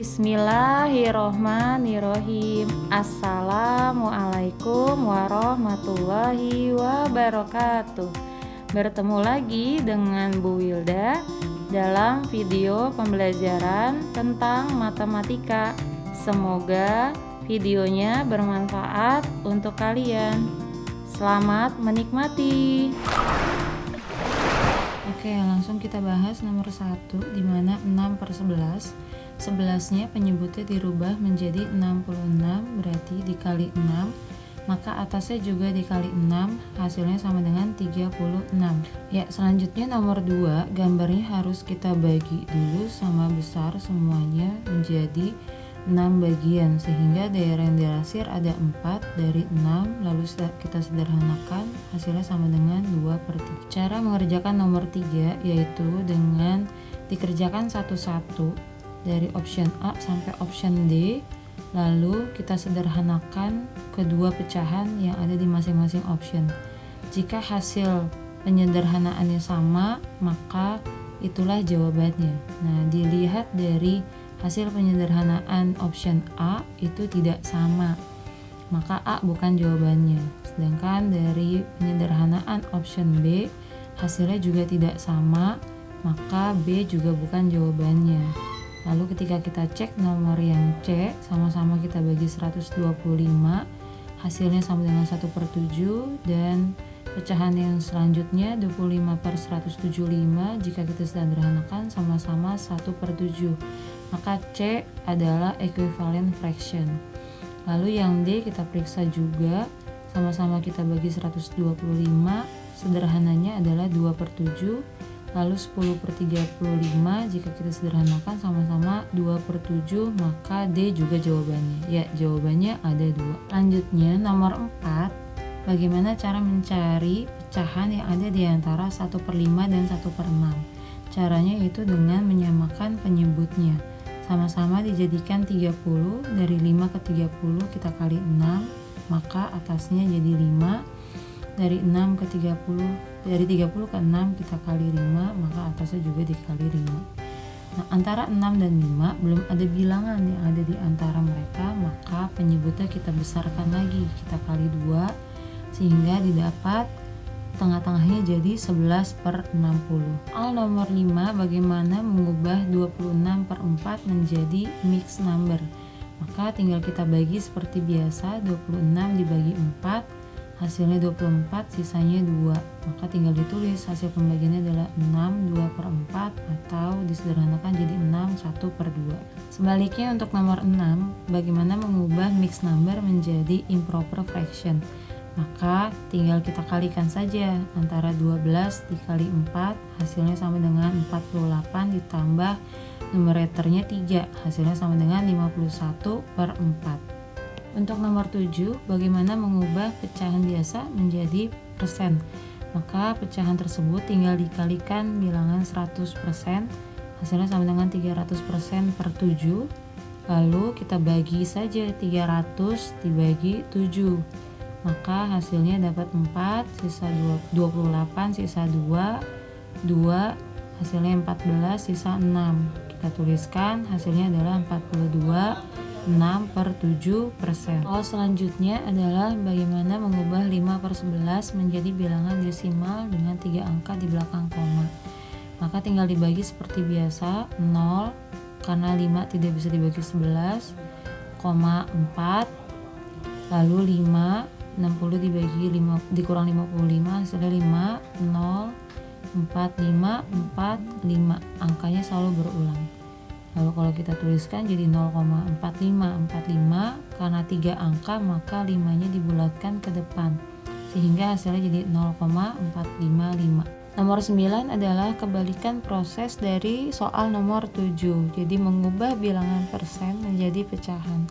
Bismillahirrohmanirrohim. Assalamualaikum warahmatullahi wabarakatuh. Bertemu lagi dengan Bu Wilda dalam video pembelajaran tentang matematika. Semoga videonya bermanfaat untuk kalian. Selamat menikmati. Oke, langsung kita bahas nomor 1, di mana 6/11. 11-nya penyebutnya dirubah menjadi 66, berarti dikali 6, maka atasnya juga dikali 6, hasilnya sama dengan 36. Ya, selanjutnya nomor 2, gambarnya harus kita bagi dulu sama besar semuanya menjadi 6 bagian, sehingga daerah yang dilansir ada 4 dari 6, lalu kita sederhanakan, hasilnya sama dengan 2/3. Cara mengerjakan nomor 3 yaitu dengan dikerjakan satu-satu dari option A sampai option D, lalu kita sederhanakan kedua pecahan yang ada di masing-masing option. Jika hasil penyederhanaannya sama, maka itulah jawabannya. Nah, dilihat dari hasil penyederhanaan option A itu tidak sama, maka A bukan jawabannya. Sedangkan dari penyederhanaan option B hasilnya juga tidak sama, maka B juga bukan jawabannya. Lalu ketika kita cek nomor yang C, sama-sama kita bagi 125, hasilnya sama dengan 1/7, dan pecahan yang selanjutnya 25/175, jika kita sederhanakan sama-sama 1/7, maka C adalah equivalent fraction. Lalu yang D kita periksa juga, sama-sama kita bagi 125, sederhananya adalah 2/7, lalu 10/35, jika kita sederhanakan sama-sama 2/7, maka D juga jawabannya. Ya, jawabannya ada 2. Lanjutnya nomor 4, bagaimana cara mencari pecahan yang ada di antara 1/5 dan 1/6. Caranya itu dengan menyamakan penyebutnya. Sama-sama dijadikan 30, dari 5 ke 30 kita kali 6, maka atasnya jadi 5. Dari 6 ke 30, dari 30 ke 6 kita kali 5, maka atasnya juga dikali 5. Nah, antara 6 dan 5 belum ada bilangan yang ada di antara mereka, maka penyebutnya kita besarkan lagi, kita kali 2, sehingga didapat tengah-tengahnya jadi 11/60. Soal nomor 5, bagaimana mengubah 26/4 menjadi mixed number. Maka tinggal kita bagi seperti biasa, 26 dibagi 4, hasilnya 24, sisanya 2. Maka tinggal ditulis hasil pembagiannya adalah 6 2/4, atau disederhanakan jadi 6 1/2. Sebaliknya untuk nomor 6, bagaimana mengubah mixed number menjadi improper fraction. Maka tinggal kita kalikan saja antara 12 dikali 4, hasilnya sama dengan 48, ditambah numeratornya 3, hasilnya sama dengan 51/4. Untuk nomor 7, bagaimana mengubah pecahan biasa menjadi persen. Maka pecahan tersebut tinggal dikalikan bilangan 100%, hasilnya sama dengan 300%/7. Lalu kita bagi saja 300 dibagi 7. Maka hasilnya dapat 4, sisa 28, sisa 2, hasilnya 14, sisa 6. Kita tuliskan hasilnya adalah 42/6/7%. Soal selanjutnya adalah bagaimana mengubah 5/11 menjadi bilangan desimal dengan 3 angka di belakang koma. Maka tinggal dibagi seperti biasa, 0 karena 5 tidak bisa dibagi 11, 4, lalu 5, 60 dibagi 5 dikurang 55, hasilnya 5, 0, 4, 5, 4, 5. Angkanya selalu berulang. Lalu kalau kita tuliskan jadi 0,4545, karena 3 angka maka 5-nya dibulatkan ke depan, sehingga hasilnya jadi 0,455. Nomor 9 adalah kebalikan proses dari soal nomor 7, jadi mengubah bilangan persen menjadi pecahan.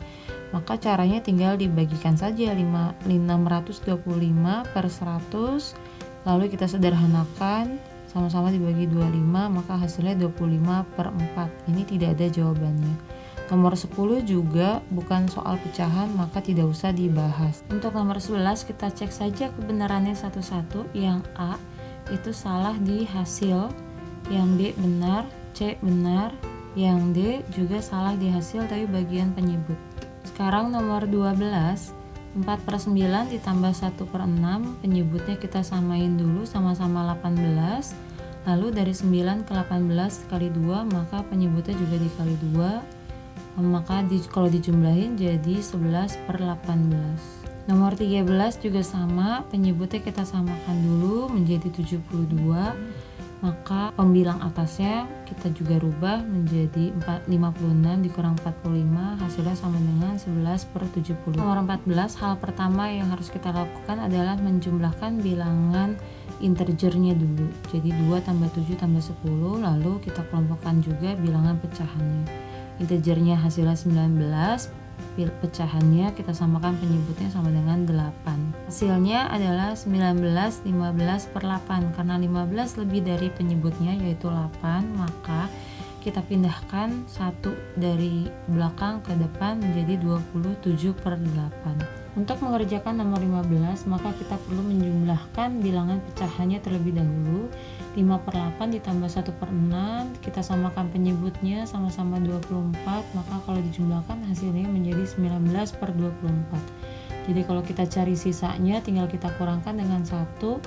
Maka caranya tinggal dibagikan saja 625/100, lalu kita sederhanakan, sama-sama dibagi 25, maka hasilnya 25/4. Ini tidak ada jawabannya. Nomor 10 juga bukan soal pecahan, maka tidak usah dibahas. Untuk nomor 11 kita cek saja kebenarannya satu-satu. Yang A itu salah di hasil, yang B benar, C benar, Yang D juga salah di hasil tapi bagian penyebut. Sekarang nomor 12, 4/9 ditambah 1/6, penyebutnya kita samain dulu sama-sama 18. Lalu dari 9 ke 18 kali 2, maka penyebutnya juga dikali 2. Maka kalau dijumlahin jadi 11/18. Nomor 13 juga sama, penyebutnya kita samakan dulu menjadi 72. Maka pembilang atasnya kita juga rubah menjadi 56 dikurang 45, hasilnya sama dengan 11/70. Nomor 14, hal pertama yang harus kita lakukan adalah menjumlahkan bilangan integernya dulu. Jadi 2 tambah 7 tambah 10, lalu kita kelompokkan juga bilangan pecahannya. Integernya hasilnya 19, pecahannya kita samakan penyebutnya sama dengan 8. Hasilnya adalah 19 15/8. Karena 15 lebih dari penyebutnya yaitu 8, maka kita pindahkan 1 dari belakang ke depan menjadi 27/8. Untuk mengerjakan nomor 15, maka kita perlu menjumlahkan bilangan pecahannya terlebih dahulu. 5/8 ditambah 1/6, kita samakan penyebutnya sama-sama 24, maka kalau dijumlahkan hasilnya menjadi 19/24. Jadi kalau kita cari sisanya tinggal kita kurangkan dengan 1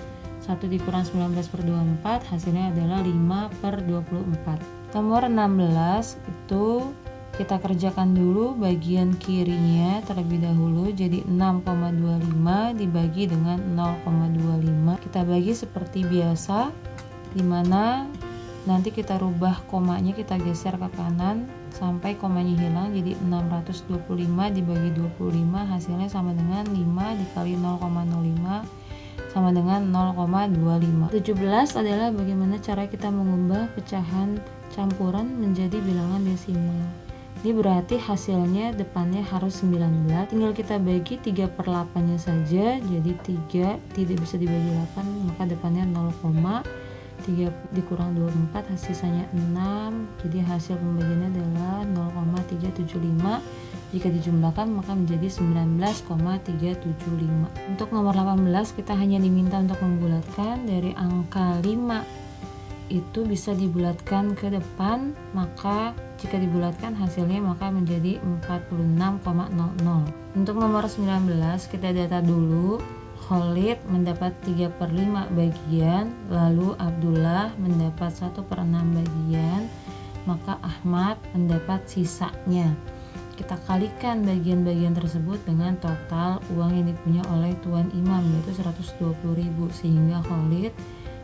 dikurang 19/24, hasilnya adalah 5/24. Nomor 16 itu kita kerjakan dulu bagian kirinya terlebih dahulu. Jadi 6,25 dibagi dengan 0,25. Kita bagi seperti biasa, dimana nanti kita rubah komanya, kita geser ke kanan sampai komanya hilang. Jadi 625 dibagi 25, hasilnya sama dengan 5 dikali 0,05 sama dengan 0,25. 17 adalah bagaimana cara kita mengubah pecahan campuran menjadi bilangan desimal. Ini berarti hasilnya depannya harus 19. Tinggal kita bagi 3/8 nya saja. Jadi 3 tidak bisa dibagi 8, maka depannya 0,3 dikurang 24, sisanya 6. Jadi hasil pembagiannya adalah 0,375. Jika dijumlahkan maka menjadi 19,375. Untuk nomor 18 kita hanya diminta untuk membulatkan dari angka 5 itu bisa dibulatkan ke depan, maka jika dibulatkan hasilnya maka menjadi 46,00. Untuk nomor 19 kita data dulu. Khalid mendapat 3/5 bagian, lalu Abdullah mendapat 1/6 bagian, maka Ahmad mendapat sisanya. Kita kalikan bagian-bagian tersebut dengan total uang yang dipunya oleh Tuan Imam, yaitu 120.000, sehingga Khalid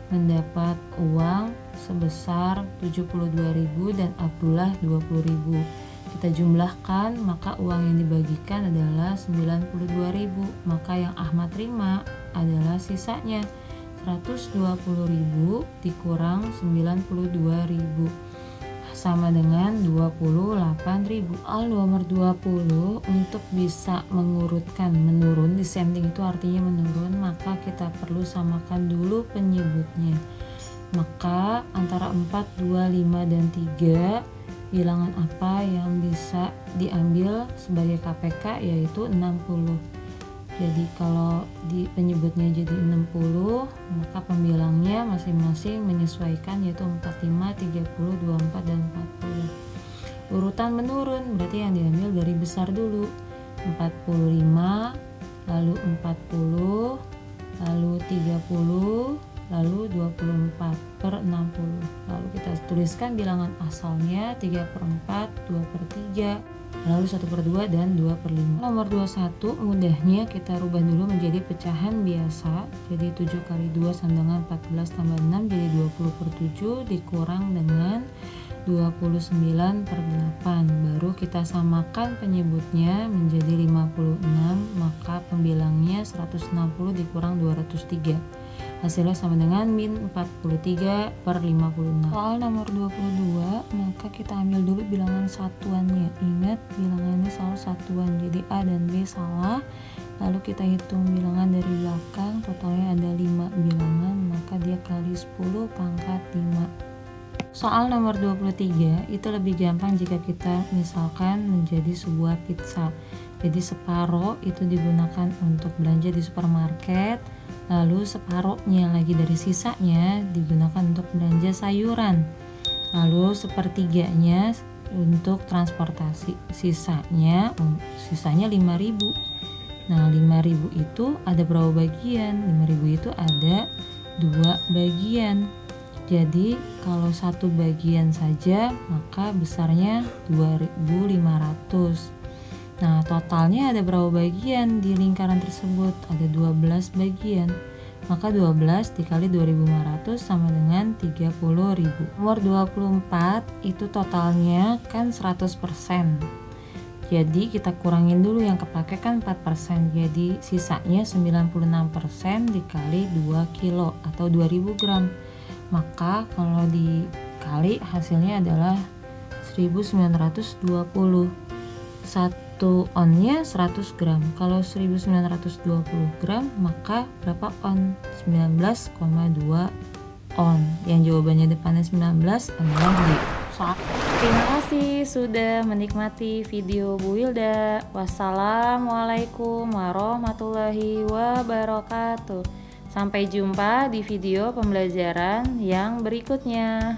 mendapat uang sebesar 72.000 dan Abdullah 20.000. Kita jumlahkan, maka uang yang dibagikan adalah 92.000, maka yang Ahmad terima adalah sisanya 120.000 dikurang 92.000 sama dengan 28.000. Soal nomor 20, untuk bisa mengurutkan menurun, descending itu artinya menurun, maka kita perlu samakan dulu penyebutnya. Maka antara 4, 2, 5, dan 3, bilangan apa yang bisa diambil sebagai KPK, yaitu 60. Jadi kalau di penyebutnya jadi 60, maka pembilangnya masing-masing menyesuaikan, yaitu 45, 30, 24, dan 40. Urutan menurun berarti yang diambil dari besar dulu. 45, lalu 40, lalu 30, lalu 24/60. Lalu kita tuliskan bilangan asalnya 3/4, 2/3, lalu 1/2, dan 2/5. Nomor 21 mudahnya kita rubah dulu menjadi pecahan biasa. Jadi 7 kali 2 sama dengan 14 tambah 6 jadi 20/7 dikurang dengan 29/8. Baru kita samakan penyebutnya menjadi 56, maka pembilangnya 160 dikurang 203. Hasilnya sama dengan min 43/56. Soal nomor 22, maka kita ambil dulu bilangan satuannya. Ingat, bilangannya selalu satuan, jadi A dan B salah. Lalu kita hitung bilangan dari belakang, totalnya ada 5 bilangan, maka dia kali 10 pangkat 5. Soal nomor 23 itu lebih gampang jika kita misalkan menjadi sebuah pizza. Jadi separuh itu digunakan untuk belanja di supermarket, lalu separuhnya lagi dari sisanya digunakan untuk belanja sayuran, lalu sepertiganya untuk transportasi. Sisanya 5.000. Nah, 5.000 itu ada berapa bagian? 5.000 itu ada 2 bagian. Jadi kalau satu bagian saja maka besarnya 2.500. Nah, totalnya ada berapa bagian di lingkaran tersebut? Ada 12 bagian. Maka 12 dikali 2.500 sama dengan 30.000. Nomor 24 itu totalnya kan 100%. Jadi kita kurangin dulu yang kepake kan 4%. Jadi sisanya 96% dikali 2 kilo atau 2000 gram. Maka kalau dikali hasilnya adalah 1920. 1 onnya 100 gram. Kalau 1920 gram maka berapa on? 19,2 on. Yang jawabannya depannya 19 adalah D. Terima kasih sudah menikmati video Bu Wilda. Wassalamualaikum warahmatullahi wabarakatuh. Sampai jumpa di video pembelajaran yang berikutnya.